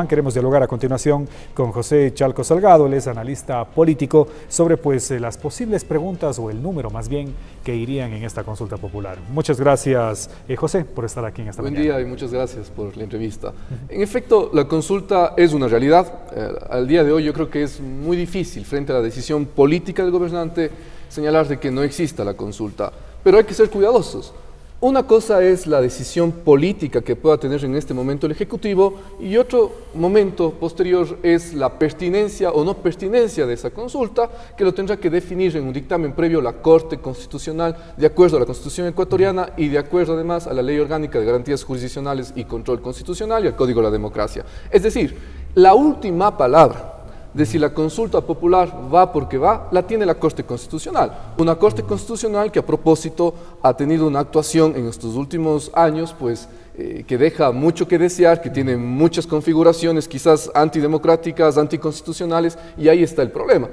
Queremos dialogar a continuación con José Chalco Salgado, él es analista político, sobre las posibles preguntas o el número más bien que irían en esta consulta popular. Muchas gracias, José, por estar aquí en esta mañana. Buen día y muchas gracias por la entrevista. En efecto, la consulta es una realidad. Al día de hoy yo creo que es muy difícil frente a la decisión política del gobernante señalar de que no exista la consulta, pero hay que ser cuidadosos. Una cosa es la decisión política que pueda tener en este momento el Ejecutivo y otro momento posterior es la pertinencia o no pertinencia de esa consulta, que lo tendrá que definir en un dictamen previo la Corte Constitucional de acuerdo a la Constitución ecuatoriana y de acuerdo además a la Ley Orgánica de Garantías Jurisdiccionales y Control Constitucional y al Código de la Democracia. Es decir, la última palabra de si la consulta popular va porque va, la tiene la Corte Constitucional. Una Corte Constitucional que a propósito ha tenido una actuación en estos últimos años, pues que deja mucho que desear, que tiene muchas configuraciones quizás antidemocráticas, anticonstitucionales, y ahí está el problema.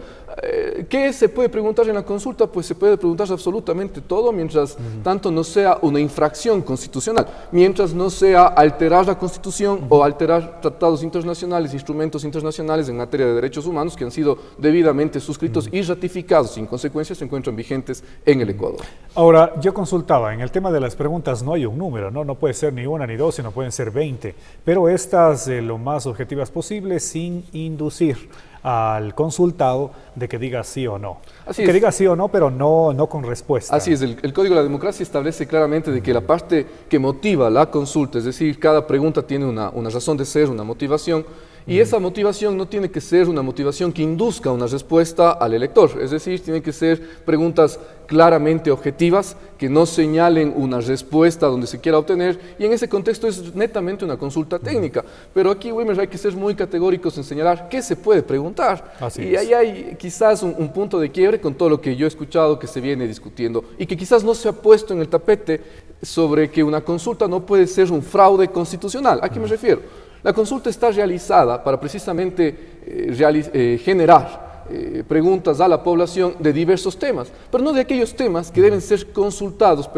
¿Qué se puede preguntar en la consulta? Pues se puede preguntar absolutamente todo mientras tanto no sea una infracción constitucional, mientras no sea alterar la Constitución o alterar tratados internacionales, instrumentos internacionales en materia de derechos humanos que han sido debidamente suscritos y ratificados y en consecuencia se encuentran vigentes en el Ecuador. Ahora, yo consultaba, en el tema de las preguntas no hay un número, no puede ser ni una ni dos, sino pueden ser 20, pero estas lo más objetivas posible sin inducir al consultado de que diga sí o no. Que diga sí o no, pero no con respuesta. Así es, el Código de la Democracia establece claramente de que la parte que motiva la consulta, es decir, cada pregunta tiene una razón de ser, una motivación, y esa motivación no tiene que ser una motivación que induzca una respuesta al elector, es decir, tienen que ser preguntas claramente objetivas, que no señalen una respuesta donde se quiera obtener, y en ese contexto es netamente una consulta técnica. Pero aquí, Wilmer, hay que ser muy categóricos en señalar qué se puede preguntar. Y ahí hay quizás un punto de quiebre con todo lo que yo he escuchado que se viene discutiendo, y que quizás no se ha puesto en el tapete sobre que una consulta no puede ser un fraude constitucional. ¿A qué me refiero? La consulta está realizada para precisamente generar preguntas a la población de diversos temas, pero no de aquellos temas que deben ser consultados,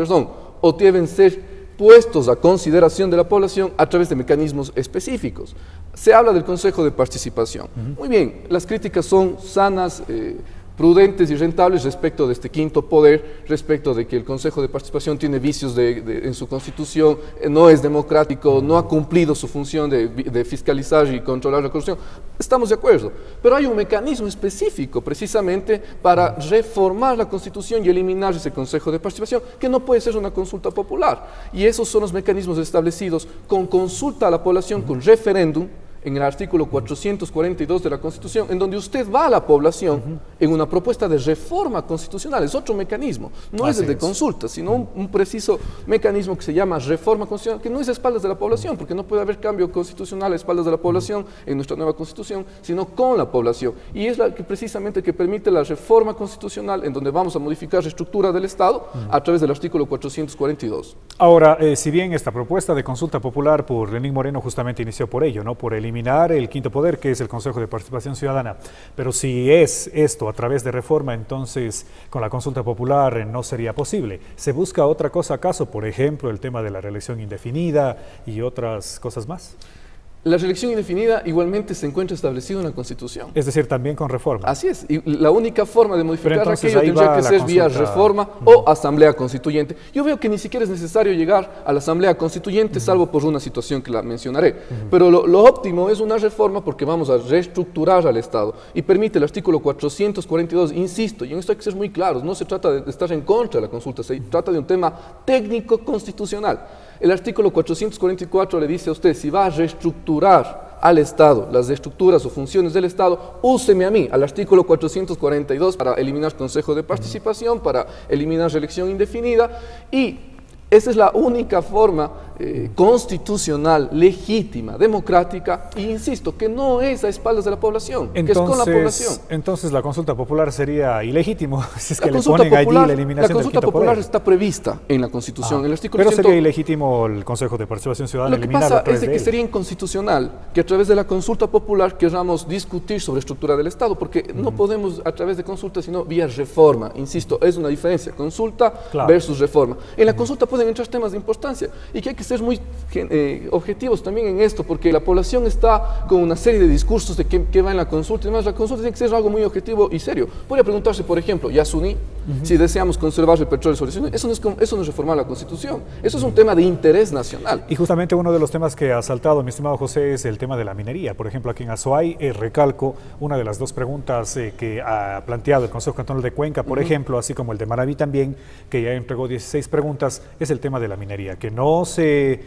o deben ser puestos a consideración de la población a través de mecanismos específicos. Se habla del Consejo de Participación. Muy bien, las críticas son sanas, prudentes y rentables respecto de este quinto poder, respecto de que el Consejo de Participación tiene vicios en su constitución, no es democrático, no ha cumplido su función de fiscalizar y controlar la corrupción. Estamos de acuerdo, pero hay un mecanismo específico precisamente para reformar la Constitución y eliminar ese Consejo de Participación, que no puede ser una consulta popular. Y esos son los mecanismos establecidos con consulta a la población, con referéndum, en el artículo 442 de la Constitución, en donde usted va a la población en una propuesta de reforma constitucional. Es otro mecanismo, no es el de consulta, sino un preciso mecanismo que se llama reforma constitucional, que no es a espaldas de la población, porque no puede haber cambio constitucional a espaldas de la población en nuestra nueva Constitución, sino con la población. Y es la que precisamente que permite la reforma constitucional, en donde vamos a modificar la estructura del Estado a través del artículo 442. Ahora, si bien esta propuesta de consulta popular por Lenín Moreno justamente inició por ello, por eliminar el quinto poder, que es el Consejo de Participación Ciudadana, pero si es esto a través de reforma, entonces con la consulta popular no sería posible. ¿Se busca otra cosa acaso? Por ejemplo, el tema de la reelección indefinida y otras cosas más. La reelección indefinida igualmente se encuentra establecido en la Constitución. Es decir, también con reforma. Así es. Y la única forma de modificar aquello tendría que ser vía reforma o asamblea constituyente. Yo veo que ni siquiera es necesario llegar a la asamblea constituyente, salvo por una situación que la mencionaré. Pero lo óptimo es una reforma porque vamos a reestructurar al Estado. Y permite el artículo 442, insisto, y en esto hay que ser muy claros, no se trata de estar en contra de la consulta, se trata de un tema técnico constitucional. El artículo 444 le dice a usted, si va a reestructurar al Estado, las estructuras o funciones del Estado, úseme a mí, al artículo 442, para eliminar Consejo de Participación, para eliminar reelección indefinida, y esa es la única forma constitucional, legítima, democrática, e insisto, que no es a espaldas de la población, que es con la población. Entonces la consulta popular sería ilegítimo, si es que le ponen allí la eliminación del quinto poder. La consulta popular está prevista en la Constitución, en el artículo pero sería ilegítimo el Consejo de Participación Ciudadana eliminarlo. Lo que pasa es que sería inconstitucional que a través de la consulta popular queramos discutir sobre estructura del Estado, porque no podemos a través de consulta, sino vía reforma. Insisto, es una diferencia, consulta versus reforma. En la consulta pueden pueden entrar temas de importancia y que hay que ser muy objetivos también en esto, porque la población está con una serie de discursos de qué va en la consulta y demás. La consulta tiene que ser algo muy objetivo y serio. Podría preguntarse, por ejemplo, Yasuní, si deseamos conservar el petróleo sobre eso no es reformar la Constitución, eso es un tema de interés nacional. Y justamente uno de los temas que ha saltado, mi estimado José, es el tema de la minería. Por ejemplo, aquí en Azuay, recalco una de las dos preguntas que ha planteado el Consejo Cantonal de Cuenca, por ejemplo, así como el de Manabí también, que ya entregó 16 preguntas, es el tema de la minería, que no se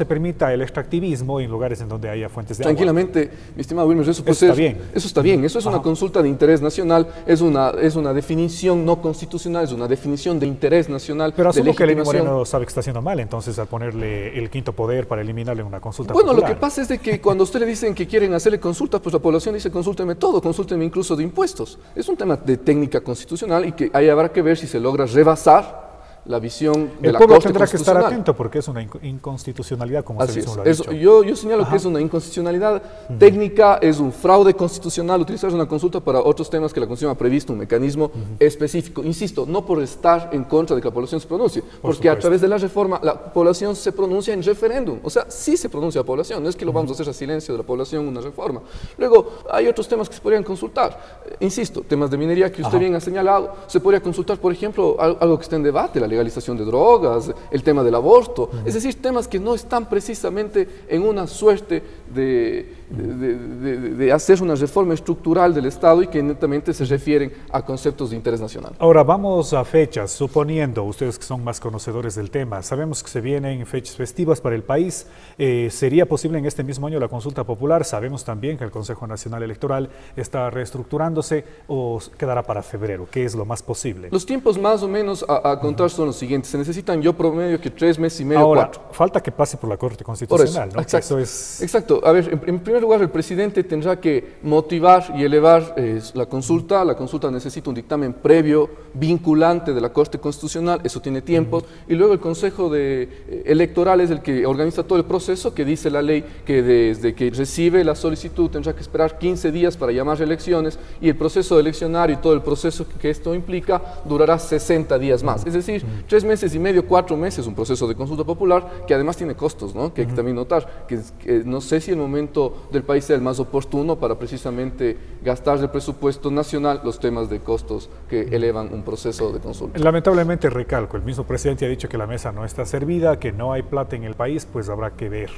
permita el extractivismo en lugares en donde haya fuentes de agua. Tranquilamente, mi estimado Wilmer, eso está bien. Eso está bien, eso es una consulta de interés nacional, es una definición no constitucional, es una definición de interés nacional. Pero asumo que Lenín Moreno sabe que está haciendo mal, entonces, al ponerle el quinto poder para eliminarle una consulta popular. Lo que pasa es de que cuando ustedes dicen que quieren hacerle consultas, pues la población dice consúlteme todo, consúlteme incluso de impuestos. Es un tema de técnica constitucional y que ahí habrá que ver si se logra rebasar la visión de la Corte Constitucional. El pueblo tendrá que estar atento porque es una inconstitucionalidad, como usted mismo lo ha dicho. Yo señalo que es una inconstitucionalidad técnica, es un fraude constitucional utilizar una consulta para otros temas que la Constitución ha previsto un mecanismo específico. Insisto, no por estar en contra de que la población se pronuncie, porque a través de la reforma la población se pronuncia en referéndum. O sea, sí se pronuncia la población, no es que lo vamos a hacer a silencio de la población una reforma. Luego, hay otros temas que se podrían consultar. Insisto, temas de minería que usted bien ha señalado, se podría consultar, por ejemplo, algo que está en debate, la legalización de drogas, el tema del aborto, es decir, temas que no están precisamente en una suerte de hacer una reforma estructural del Estado y que netamente se refieren a conceptos de interés nacional. Ahora vamos a fechas, suponiendo, ustedes que son más conocedores del tema, sabemos que se vienen fechas festivas para el país, ¿sería posible en este mismo año la consulta popular? Sabemos también que el Consejo Nacional Electoral está reestructurándose, o quedará para febrero, ¿qué es lo más posible? Los tiempos más o menos a contar son los siguientes, se necesitan yo promedio que 3 meses y medio, Ahora, 4. falta que pase por la Corte Constitucional, ¿no? Exacto, exacto. A ver, en primer lugar, el presidente tendrá que motivar y elevar la consulta. La consulta necesita un dictamen previo, vinculante de la Corte Constitucional, eso tiene tiempos, y luego el Consejo Electoral es el que organiza todo el proceso, que dice la ley que desde que recibe la solicitud tendrá que esperar 15 días para llamar elecciones, y el proceso eleccionario y todo el proceso que esto implica durará 60 días más. Es decir, 3 meses y medio, 4 meses, un proceso de consulta popular que además tiene costos, ¿no? Que hay que también notar, que no sé si el momento del país sea el más oportuno para precisamente gastar del presupuesto nacional los temas de costos que elevan un proceso de consulta. Lamentablemente, recalco, el mismo presidente ha dicho que la mesa no está servida, que no hay plata en el país, pues habrá que ver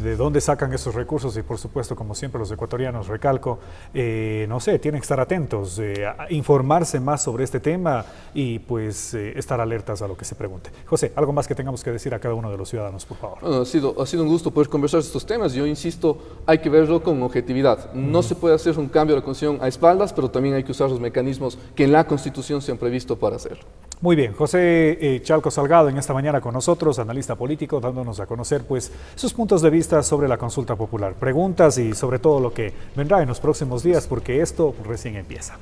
de dónde sacan esos recursos y por supuesto, como siempre los ecuatorianos, recalco, no sé, tienen que estar atentos, a informarse más sobre este tema y pues estar alertas a lo que se pregunte. José, ¿algo más que tengamos que decir a cada uno de los ciudadanos, por favor? Bueno, ha sido un gusto poder conversar estos temas. Yo insisto, hay que verlo con objetividad. No se puede hacer un cambio de la Constitución a espaldas, pero también hay que usar los mecanismos que en la Constitución se han previsto para hacerlo. Muy bien, José Chalco Salgado en esta mañana con nosotros, analista político, dándonos a conocer pues sus puntos de vista sobre la consulta popular, preguntas y sobre todo lo que vendrá en los próximos días, porque esto recién empieza.